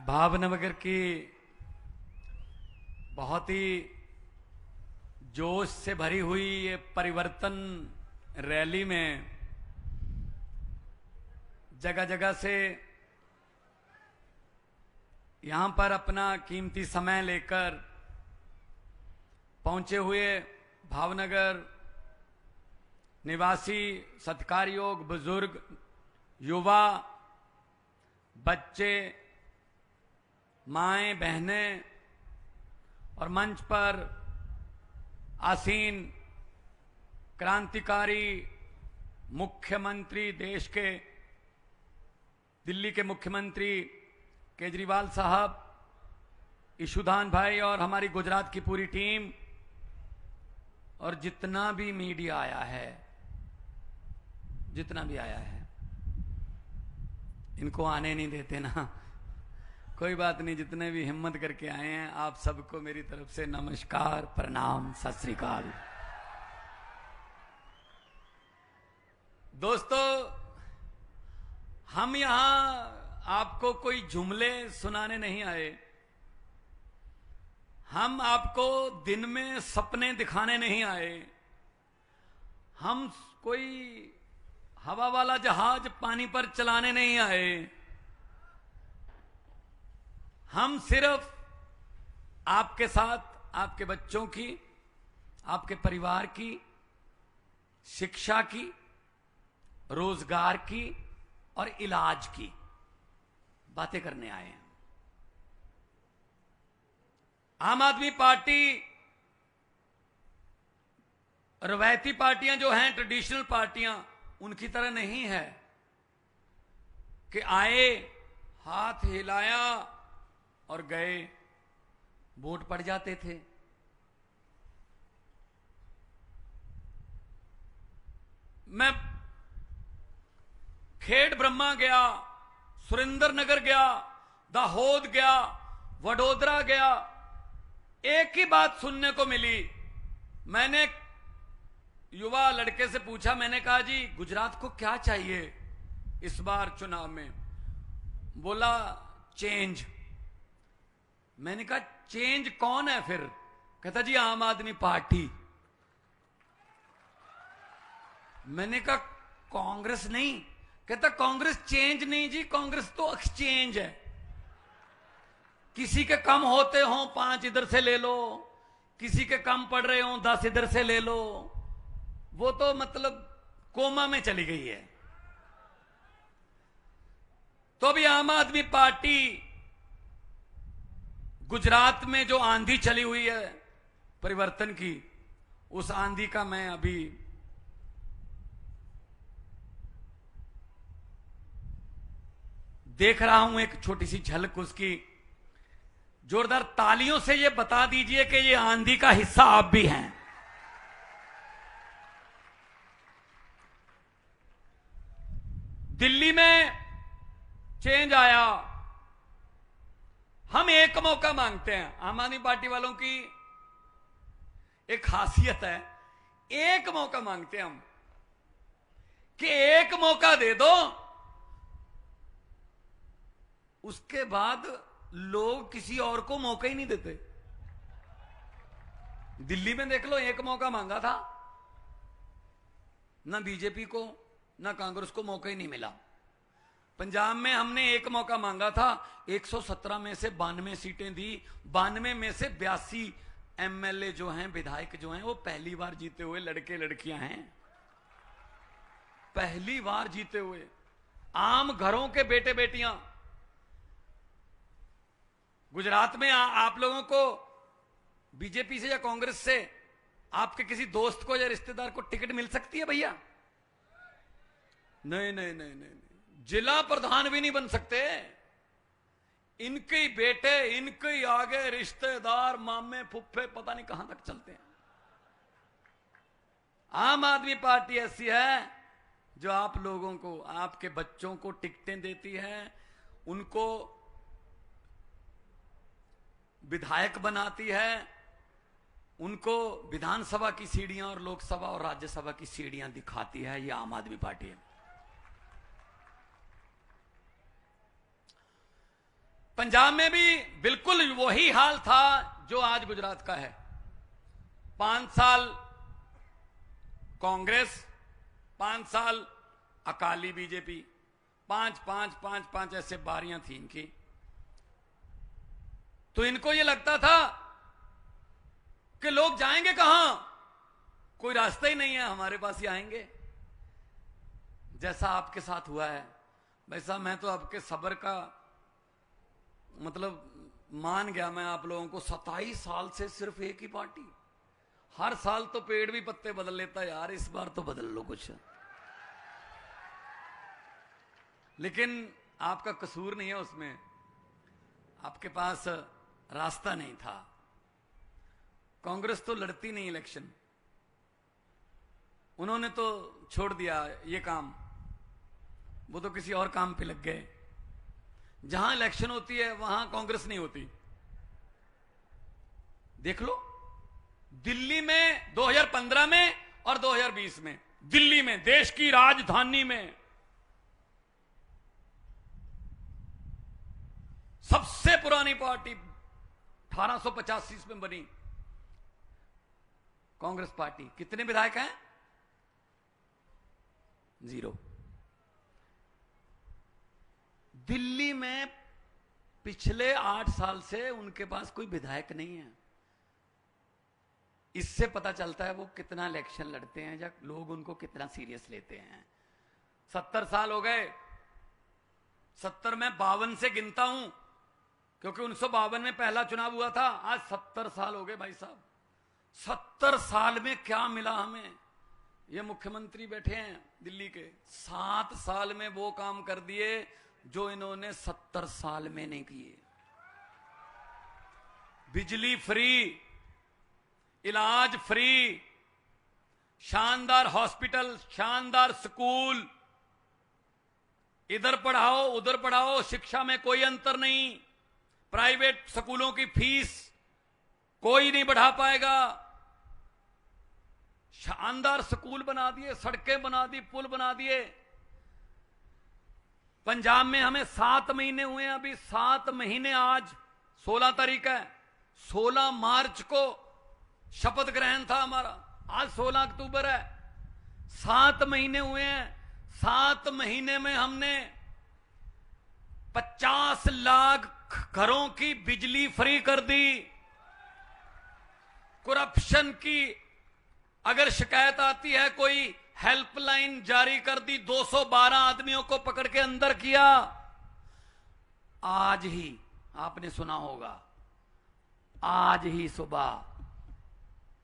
भावनगर की बहुत ही जोश से भरी हुई ये परिवर्तन रैली में जगह जगह से यहां पर अपना कीमती समय लेकर पहुंचे हुए भावनगर निवासी सत्कार योग्य बुजुर्ग, युवा, बच्चे, माएं, बहनें और मंच पर आसीन क्रांतिकारी मुख्यमंत्री, देश के दिल्ली के मुख्यमंत्री केजरीवाल साहब, ईशुदान भाई और हमारी गुजरात की पूरी टीम और जितना भी मीडिया आया है, जितना भी आया है, इनको आने नहीं देते ना, कोई बात नहीं। जितने भी हिम्मत करके आए हैं, आप सबको मेरी तरफ से नमस्कार, प्रणाम, सत श्री अकाल। दोस्तों, हम यहां आपको कोई जुमले सुनाने नहीं आए, हम आपको दिन में सपने दिखाने नहीं आए, हम कोई हवा वाला जहाज पानी पर चलाने नहीं आए। हम सिर्फ आपके साथ आपके बच्चों की, आपके परिवार की, शिक्षा की, रोजगार की और इलाज की बातें करने आए हैं। आम आदमी पार्टी रवायती पार्टियां जो हैं, ट्रेडिशनल पार्टियां, उनकी तरह नहीं है कि आए, हाथ हिलाया और गए, वोट पड़ जाते थे। मैं खेड़ ब्रह्मा गया, सुरेंद्रनगर गया, दाहोद गया, वडोदरा गया, एक ही बात सुनने को मिली। मैंने युवा लड़के से पूछा, मैंने कहा जी गुजरात को क्या चाहिए इस बार चुनाव में? बोला चेंज। मैंने कहा चेंज कौन है फिर? कहता जी आम आदमी पार्टी। मैंने कहा कांग्रेस नहीं? कहता कांग्रेस चेंज नहीं जी, कांग्रेस तो एक्सचेंज है। किसी के कम होते हो 5 इधर से ले लो, किसी के कम पड़ रहे हो 10 इधर से ले लो, वो तो मतलब कोमा में चली गई है। तो अभी आम आदमी पार्टी, गुजरात में जो आंधी चली हुई है परिवर्तन की, उस आंधी का मैं अभी देख रहा हूं, एक छोटी सी झलक उसकी। जोरदार तालियों से ये बता दीजिए कि ये आंधी का हिस्सा आप भी हैं। दिल्ली में चेंज आया, हम एक मौका मांगते हैं। आम आदमी पार्टी वालों की एक खासियत है, एक मौका मांगते हैं हम कि एक मौका दे दो, उसके बाद लोग किसी और को मौका ही नहीं देते। दिल्ली में देख लो, एक मौका मांगा था, ना बीजेपी को ना कांग्रेस को मौका ही नहीं मिला। पंजाब में हमने एक मौका मांगा था, 117 में से 92 सीटें दी, 92 में से 82 एमएलए जो हैं, विधायक जो हैं, वो पहली बार जीते हुए लड़के लड़कियां हैं, पहली बार जीते हुए आम घरों के बेटे बेटियां। गुजरात में आप लोगों को बीजेपी से या कांग्रेस से आपके किसी दोस्त को या रिश्तेदार को टिकट मिल सकती है भैया? नहीं नहीं नहीं नहीं, जिला प्रधान भी नहीं बन सकते। इनके बेटे, इनके आगे रिश्तेदार, मामे फुफ्फे, पता नहीं कहां तक चलते हैं। आम आदमी पार्टी ऐसी है जो आप लोगों को, आपके बच्चों को टिकटें देती है, उनको विधायक बनाती है, उनको विधानसभा की सीढ़ियां और लोकसभा और राज्यसभा की सीढ़ियां दिखाती है। ये आम आदमी पार्टी है। पंजाब में भी बिल्कुल वही हाल था जो आज गुजरात का है। 5 साल कांग्रेस, 5 साल अकाली बीजेपी, 5 ऐसे बारियां थी इनकी। तो इनको यह लगता था कि लोग जाएंगे कहां, कोई रास्ता ही नहीं है, हमारे पास ही आएंगे। जैसा आपके साथ हुआ है वैसा मैं तो आपके सब्र का मतलब मान गया। मैं आप लोगों को 27 साल से सिर्फ एक ही पार्टी, हर साल तो पेड़ भी पत्ते बदल लेता यार, इस बार तो बदल लो कुछ। लेकिन आपका कसूर नहीं है उसमें, आपके पास रास्ता नहीं था। कांग्रेस तो लड़ती नहीं इलेक्शन, उन्होंने तो छोड़ दिया ये काम, वो तो किसी और काम पे लग गए। जहां इलेक्शन होती है वहां कांग्रेस नहीं होती। देख लो दिल्ली में 2015 में और 2020 में, दिल्ली में देश की राजधानी में सबसे पुरानी पार्टी 1885 में बनी कांग्रेस पार्टी, कितने विधायक हैं? 0। दिल्ली में पिछले 8 साल से उनके पास कोई विधायक नहीं है। इससे पता चलता है वो कितना इलेक्शन लड़ते हैं या लोग उनको कितना सीरियस लेते हैं। 70 साल हो गए, 70 में 52 से गिनता हूं क्योंकि 1952 में पहला चुनाव हुआ था। आज 70 साल हो गए भाई साहब। 70 साल में क्या मिला हमें? ये मुख्यमंत्री बैठे हैं दिल्ली के, 7 साल में वो काम कर दिए जो इन्होंने 70 साल में नहीं किए। बिजली फ्री, इलाज फ्री, शानदार हॉस्पिटल, शानदार स्कूल, इधर पढ़ाओ उधर पढ़ाओ, शिक्षा में कोई अंतर नहीं। प्राइवेट स्कूलों की फीस कोई नहीं बढ़ा पाएगा। शानदार स्कूल बना दिए, सड़कें बना दी, पुल बना दिए। पंजाब में हमें 7 महीने हुए हैं अभी, 7 महीने। आज 16 तारीख है, 16 मार्च को शपथ ग्रहण था हमारा, आज 16 अक्टूबर है। 7 महीने हुए हैं। 7 महीने में हमने 50 लाख घरों की बिजली फ्री कर दी। करप्शन की अगर शिकायत आती है, कोई हेल्पलाइन जारी कर दी, 212 आदमियों को पकड़ के अंदर किया। आज ही आपने सुना होगा, आज ही सुबह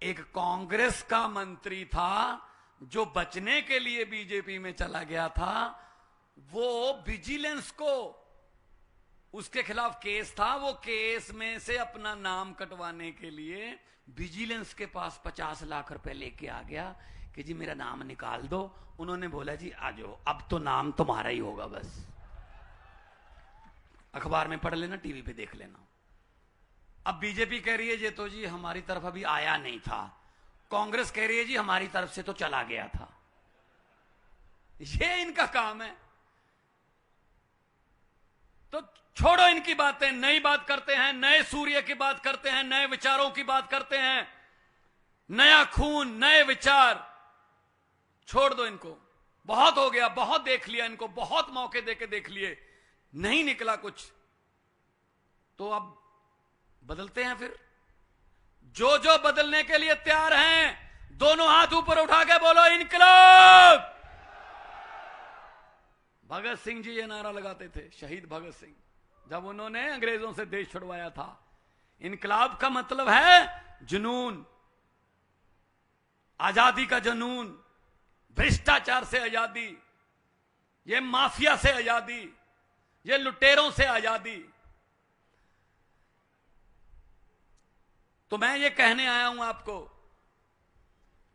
एक कांग्रेस का मंत्री था जो बचने के लिए बीजेपी में चला गया था। वो विजिलेंस को, उसके खिलाफ केस था, वो केस में से अपना नाम कटवाने के लिए विजिलेंस के पास 50 लाख रुपए लेके आ गया कि जी मेरा नाम निकाल दो। उन्होंने बोला जी आ जाओ, अब तो नाम तुम्हारा ही होगा, बस अखबार में पढ़ लेना, टीवी पे देख लेना। अब बीजेपी कह रही है ये तो जी हमारी तरफ अभी आया नहीं था, कांग्रेस कह रही है जी हमारी तरफ से तो चला गया था। ये इनका काम है। तो छोड़ो इनकी बातें, नई बात करते हैं, नए सूर्य की बात करते हैं, नए विचारों की बात करते हैं। नया खून, नए विचार, छोड़ दो इनको। बहुत हो गया, बहुत देख लिया इनको, बहुत मौके देके देख लिए, नहीं निकला कुछ। तो अब बदलते हैं फिर। जो जो बदलने के लिए तैयार हैं, दोनों हाथ ऊपर उठा के बोलो इनकलाब। भगत सिंह जी ये नारा लगाते थे, शहीद भगत सिंह, जब उन्होंने अंग्रेजों से देश छुड़वाया था। इनकलाब का मतलब है जुनून, आजादी का जुनून, भ्रष्टाचार से आजादी, ये माफिया से आजादी, ये लुटेरों से आजादी। तो मैं ये कहने आया हूं आपको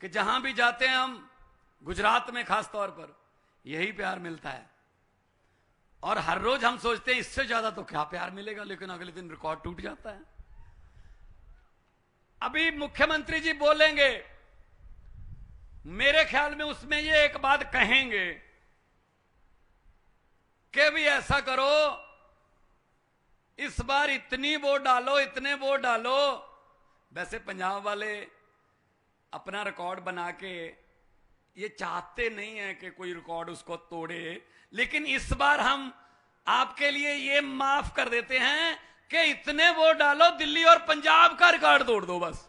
कि जहां भी जाते हैं हम, गुजरात में खास तौर पर यही प्यार मिलता है। और हर रोज हम सोचते हैं इससे ज्यादा तो क्या प्यार मिलेगा, लेकिन अगले दिन रिकॉर्ड टूट जाता है। अभी मुख्यमंत्री जी बोलेंगे, मेरे ख्याल में उसमें ये एक बात कहेंगे कि भी ऐसा करो इस बार इतनी वोट डालो, इतने वोट डालो। वैसे पंजाब वाले अपना रिकॉर्ड बना के ये चाहते नहीं है कि कोई रिकॉर्ड उसको तोड़े, लेकिन इस बार हम आपके लिए ये माफ कर देते हैं कि इतने वोट डालो, दिल्ली और पंजाब का रिकॉर्ड तोड़ दो बस।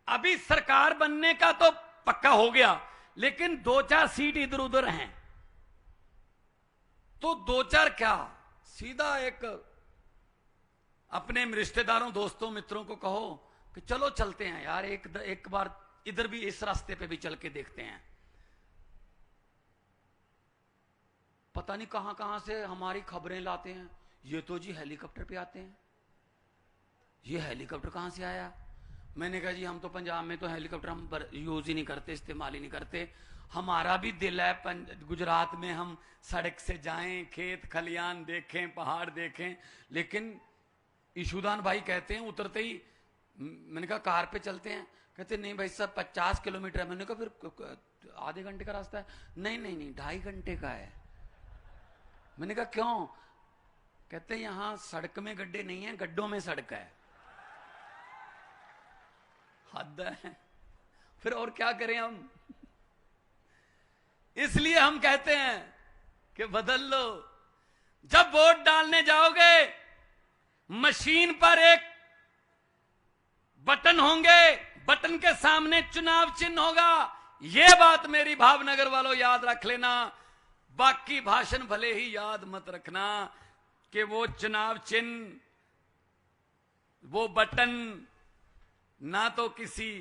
अभी सरकार बनने का तो पक्का हो गया, लेकिन 2-4 सीट इधर उधर हैं, तो 2-4 क्या, सीधा एक अपने रिश्तेदारों, दोस्तों, मित्रों को कहो कि चलो चलते हैं यार, एक बार इधर भी, इस रास्ते पे भी चल के देखते हैं। पता नहीं कहां कहां से हमारी खबरें लाते हैं, ये तो जी हेलीकॉप्टर पे आते हैं, ये हेलीकॉप्टर कहां से आया। मैंने कहा जी हम तो पंजाब में तो हेलीकॉप्टर हम यूज ही नहीं करते, इस्तेमाल ही नहीं करते। हमारा भी दिल है गुजरात में हम सड़क से जाएं, खेत खलियान देखें, पहाड़ देखें, लेकिन ईशुदान भाई कहते हैं उतरते ही, मैंने कहा कार पे चलते हैं, कहते नहीं भाई साहब 50 किलोमीटर है। मैंने कहा फिर आधे घंटे का रास्ता है। नहीं नहीं नहीं, 2.5 घंटे का है। मैंने कहा क्यों? कहते यहां सड़क में गड्ढे नहीं है, गड्ढों में सड़क है। हद है, फिर और क्या करें हम। इसलिए हम कहते हैं कि बदल लो। जब वोट डालने जाओगे, मशीन पर एक बटन होंगे, बटन के सामने चुनाव चिन्ह होगा। यह बात मेरी भावनगर वालों याद रख लेना। बाकी भाषण भले ही याद मत रखना कि वो चुनाव चिन्ह, वो बटन ना तो किसी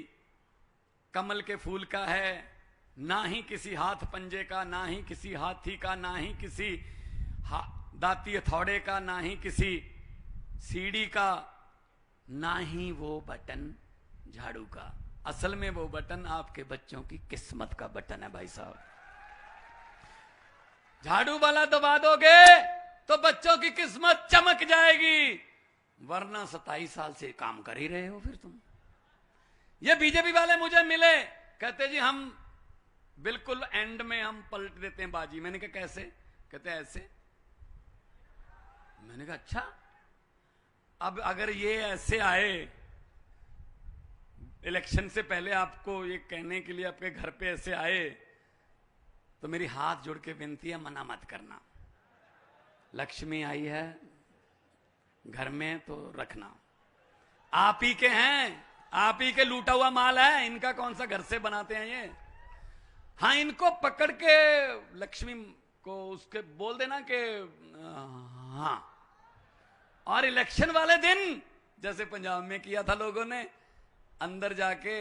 कमल के फूल का है, ना ही किसी हाथ पंजे का, ना ही किसी हाथी का, ना ही किसी दाती हथौड़े का, ना ही किसी सीढ़ी का, ना ही वो बटन झाड़ू का। असल में वो बटन आपके बच्चों की किस्मत का बटन है भाई साहब। झाड़ू वाला दबा दोगे तो बच्चों की किस्मत चमक जाएगी, वरना 27 साल से काम कर ही रहे हो फिर तुम। ये बीजेपी वाले मुझे मिले, कहते जी हम बिल्कुल एंड में हम पलट देते हैं बाजी। मैंने कहा कैसे? कहते ऐसे। मैंने कहा अच्छा, अब अगर ये ऐसे आए, इलेक्शन से पहले आपको ये कहने के लिए आपके घर पे ऐसे आए, तो मेरी हाथ जोड़ के विनती है, मना मत करना। लक्ष्मी आई है घर में तो रखना, आप ही के हैं, आप ही के लूटा हुआ माल है, इनका कौन सा घर से बनाते हैं ये। हाँ, इनको पकड़ के लक्ष्मी को उसके बोल देना कि हाँ। और इलेक्शन वाले दिन जैसे पंजाब में किया था लोगों ने, अंदर जाके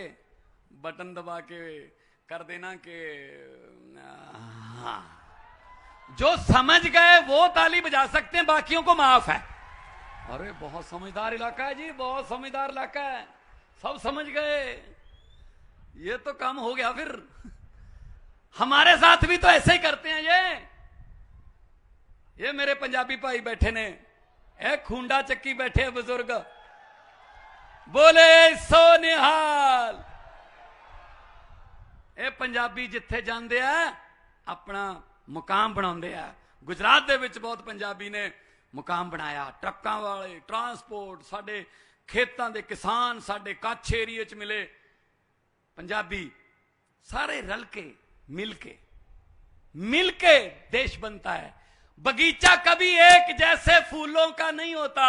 बटन दबा के कर देना कि हाँ। जो समझ गए वो ताली बजा सकते हैं, बाकियों को माफ है। अरे बहुत समझदार इलाका है जी, बहुत समझदार इलाका है, सब समझ गए। ये तो काम हो गया फिर। हमारे साथ भी तो ऐसे ही करते हैं ये मेरे पंजाबी भाई बैठे ने, एक खूंडा चक्की बैठे बुजुर्ग, बोले सो निहाल। ਇਹ ਪੰਜਾਬੀ ਜਿੱਥੇ ਜਾਂਦੇ ਆ ਆਪਣਾ ਮੁਕਾਮ ਬਣਾਉਂਦੇ ਆ। ਗੁਜਰਾਤ ਦੇ ਵਿੱਚ ਬਹੁਤ ਪੰਜਾਬੀ ਨੇ ਮੁਕਾਮ ਬਣਾਇਆ, ਟਰੱਕਾਂ ਵਾਲੇ, ਟਰਾਂਸਪੋਰਟ, ਸਾਡੇ ਖੇਤਾਂ ਦੇ ਕਿਸਾਨ, ਸਾਡੇ ਕੱਛ ਏਰੀਏ 'ਚ ਮਿਲੇ ਪੰਜਾਬੀ, सारे रल के मिल के देश बनता है। बगीचा कभी एक जैसे फूलों का नहीं होता,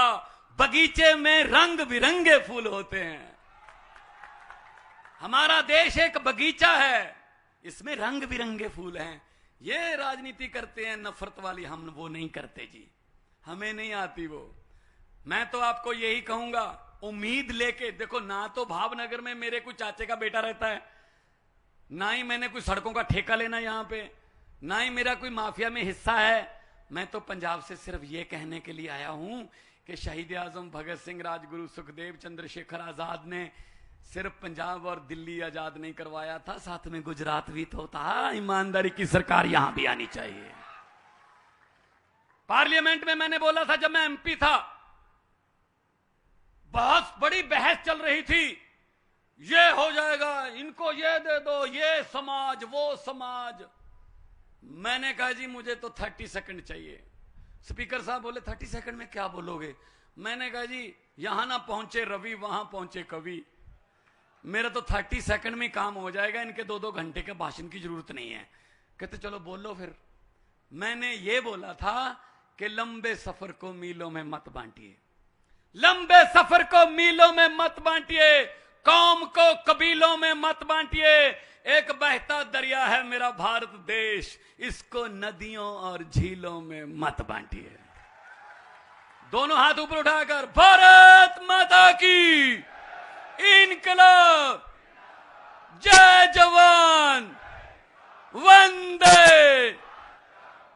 बगीचे में रंग बिरंगे फूल होते हैं। हमारा देश एक बगीचा है, इसमें रंग बिरंगे फूल हैं। ये राजनीति करते हैं नफरत वाली, हम वो नहीं करते जी, हमें नहीं आती वो। मैं तो आपको यही कहूंगा, उम्मीद लेके देखो, ना तो भावनगर में मेरे कोई चाचे का बेटा रहता है, ना ही मैंने कोई सड़कों का ठेका लेना यहां पे, ना ही मेरा कोई माफिया में हिस्सा है। मैं तो पंजाब से सिर्फ ये कहने के लिए आया हूं कि शहीद आजम भगत सिंह, राजगुरु सुखदेव, चंद्रशेखर आजाद ने सिर्फ पंजाब और दिल्ली आजाद नहीं करवाया था, साथ में गुजरात भी तो था। ईमानदारी की सरकार यहां भी आनी चाहिए। पार्लियामेंट में मैंने बोला था, जब मैं एमपी था, बहुत बड़ी बहस चल रही थी, ये हो जाएगा, इनको ये दे दो, ये समाज वो समाज। मैंने कहा जी मुझे तो 30 सेकंड चाहिए, स्पीकर साहब बोले 30 सेकंड में क्या बोलोगे? मैंने कहा जी यहां ना पहुंचे रवि वहां पहुंचे कवि, मेरा तो 30 सेकंड में काम हो जाएगा, इनके 2-2 घंटे के भाषण की जरूरत नहीं है। कहते चलो बोलो फिर। मैंने ये बोला था कि लंबे सफर को मीलों में मत बांटिए, लंबे सफर को मीलों में मत बांटिए, कौम को कबीलों में मत बांटिए। एक बहता दरिया है मेरा भारत देश, इसको नदियों और झीलों में मत बांटिए। दोनों हाथ ऊपर उठाकर भारत माता की इनकलाब, जय जवान, वंदे,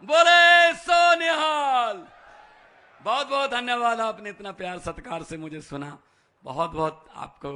बोले सो निहाल। बहुत बहुत धन्यवाद, आपने इतना प्यार सत्कार से मुझे सुना। बहुत बहुत आपको